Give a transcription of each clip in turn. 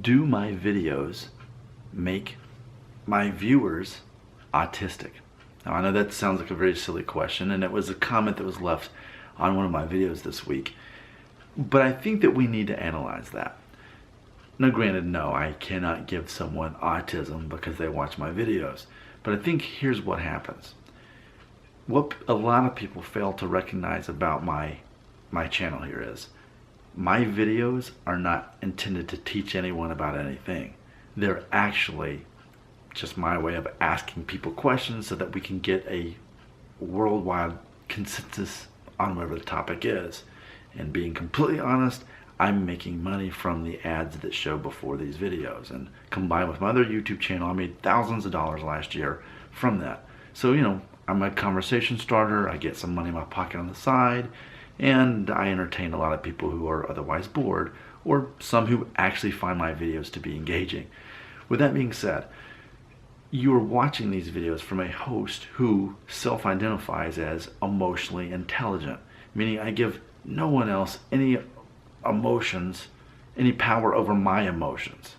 do my videos make my viewers autistic? Now, I know that sounds like a very silly question, and it was a comment that was left on one of my videos this week. But I think that we need to analyze that. Now, granted, no, I cannot give someone autism because they watch my videos. But I think here's what happens. What a lot of people fail to recognize about my channel here is, my videos are not intended to teach anyone about anything. They're actually just my way of asking people questions so that we can get a worldwide consensus on whatever the topic is. And being completely honest, I'm making money from the ads that show before these videos. And combined with my other YouTube channel, I made thousands of dollars last year from that. So, you know, I'm a conversation starter. I get some money in my pocket on the side. And I entertain a lot of people who are otherwise bored, or some who actually find my videos to be engaging. With that being said, you are watching these videos from a host who self-identifies as emotionally intelligent, meaning I give no one else any emotions, any power over my emotions.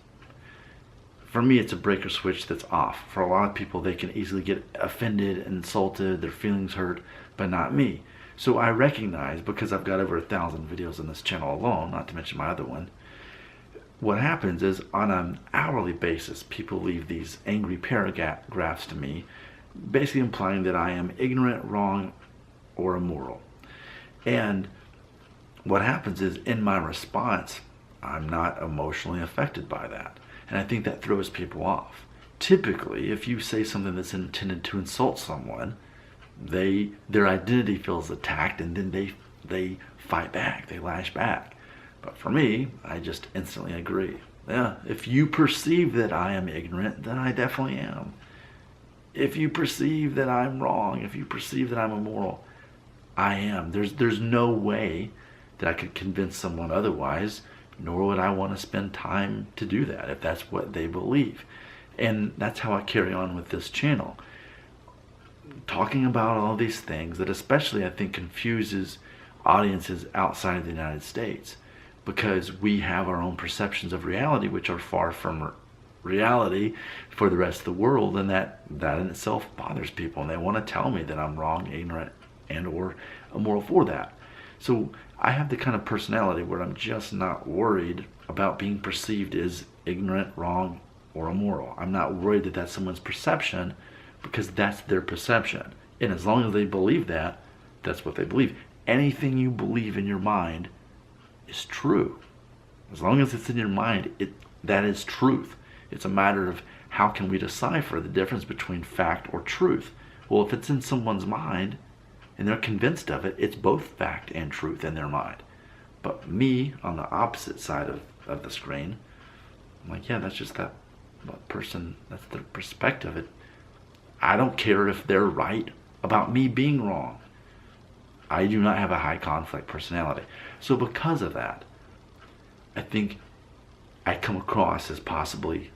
For me, it's a breaker switch that's off. For a lot of people, they can easily get offended, insulted, their feelings hurt, but not me. So I recognize, because I've got over 1,000 videos on this channel alone, not to mention my other one, what happens is on an hourly basis, people leave these angry paragraphs to me, basically implying that I am ignorant, wrong, or immoral. And what happens is, in my response, I'm not emotionally affected by that. And I think that throws people off. Typically, if you say something that's intended to insult someone, their identity feels attacked, and then they fight back, they lash back. But for me, I just instantly agree. Yeah, if you perceive that I am ignorant, then I definitely am. If you perceive that I'm wrong, if you perceive that I'm immoral, I am. There's no way that I could convince someone otherwise, nor would I want to spend time to do that if that's what they believe. And that's how I carry on with this channel. Talking about all these things that especially I think confuses audiences outside of the United States, because we have our own perceptions of reality which are far from reality for the rest of the world, and that in itself bothers people, and they want to tell me that I'm wrong, ignorant, and or immoral for that. So I have the kind of personality where I'm just not worried about being perceived as ignorant, wrong, or immoral. I'm not worried that that's someone's perception, because that's their perception. And as long as they believe that, that's what they believe. Anything you believe in your mind is true. As long as it's in your mind, that is truth. It's a matter of how can we decipher the difference between fact or truth. Well, if it's in someone's mind and they're convinced of it, it's both fact and truth in their mind. But me, on the opposite side of the screen, I'm like, yeah, that's just that person, that's their perspective. I don't care if they're right about me being wrong. I do not have a high conflict personality. So because of that, I think I come across as possibly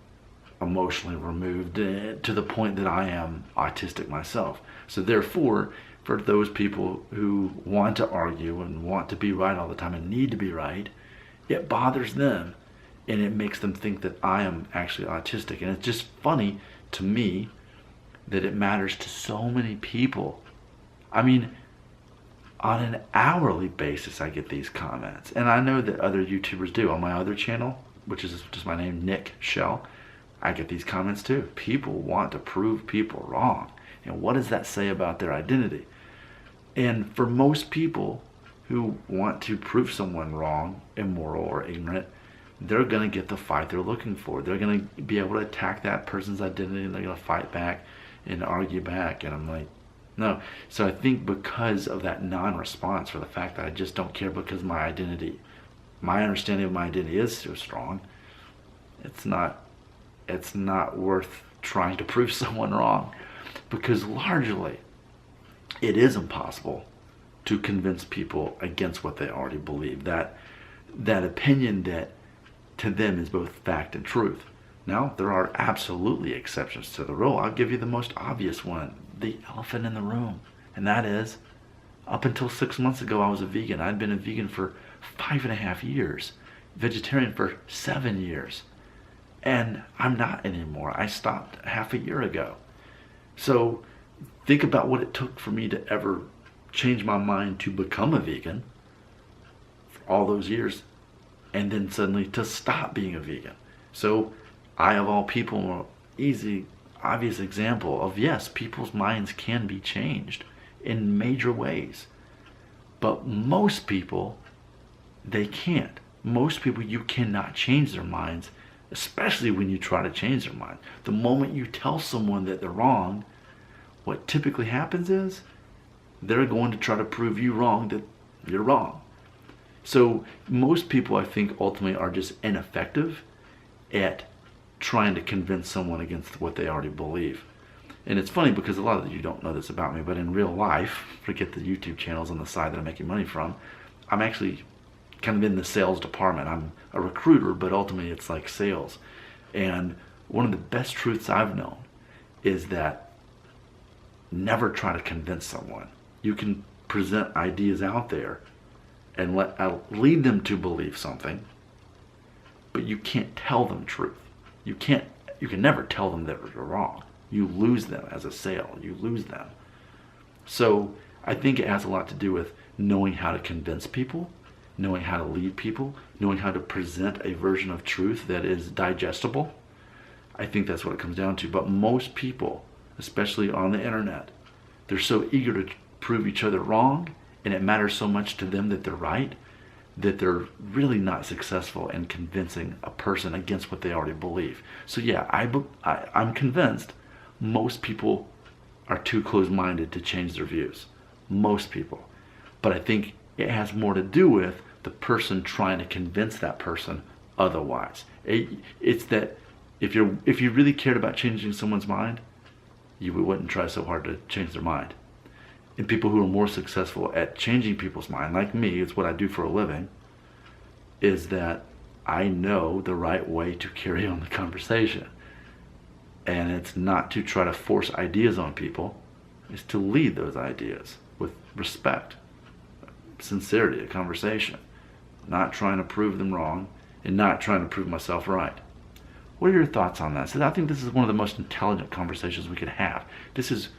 emotionally removed to the point that I am autistic myself. So therefore, for those people who want to argue and want to be right all the time and need to be right, it bothers them, and it makes them think that I am actually autistic. And it's just funny to me that it matters to so many people. I mean, on an hourly basis I get these comments, and I know that other YouTubers do. On my other channel, which is just my name, Nick Shell, I get these comments too. People want to prove people wrong, and what does that say about their identity? And for most people who want to prove someone wrong, immoral, or ignorant, they're going to get the fight they're looking for. They're going to be able to attack that person's identity, and they're going to fight back and argue back. And I'm like, no. So I think because of that non-response, for the fact that I just don't care, because my understanding of my identity is so strong, it's not worth trying to prove someone wrong, because largely it is impossible to convince people against what they already believe, that opinion that to them is both fact and truth. Now, there are absolutely exceptions to the rule. I'll give you the most obvious one, the elephant in the room. And that is, up until 6 months ago, I was a vegan. I'd been a vegan for 5.5 years, vegetarian for 7 years. And I'm not anymore. I stopped half a year ago. So think about what it took for me to ever change my mind to become a vegan for all those years, and then suddenly to stop being a vegan. So I, of all people, am an easy, obvious example of, yes, people's minds can be changed in major ways. But most people, they can't. Most people, you cannot change their minds, especially when you try to change their mind. The moment you tell someone that they're wrong, what typically happens is they're going to try to prove you wrong, that you're wrong. So most people, I think, ultimately are just ineffective at trying to convince someone against what they already believe. And it's funny because a lot of you don't know this about me, but in real life, forget the YouTube channels on the side that I'm making money from, I'm actually kind of in the sales department. I'm a recruiter, but ultimately it's like sales. And one of the best truths I've known is that never try to convince someone. You can present ideas out there and lead them to believe something, but you can't tell them truth. You can never tell them that they're wrong. You lose them as a sale. You lose them. So I think it has a lot to do with knowing how to convince people, knowing how to lead people, knowing how to present a version of truth that is digestible. I think that's what it comes down to. But most people, especially on the internet, they're so eager to prove each other wrong, and it matters so much to them that they're right, that they're really not successful in convincing a person against what they already believe. So yeah, I'm convinced most people are too closed-minded to change their views. Most people. But I think it has more to do with the person trying to convince that person otherwise. It's that if you really cared about changing someone's mind, you wouldn't try so hard to change their mind. And people who are more successful at changing people's mind, like me, it's what I do for a living, is that I know the right way to carry on the conversation. And it's not to try to force ideas on people, it's to lead those ideas with respect, sincerity, a conversation. Not trying to prove them wrong and not trying to prove myself right. What are your thoughts on that? So I think this is one of the most intelligent conversations we could have. This is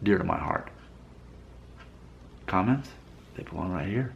dear to my heart. Comments? They belong right here.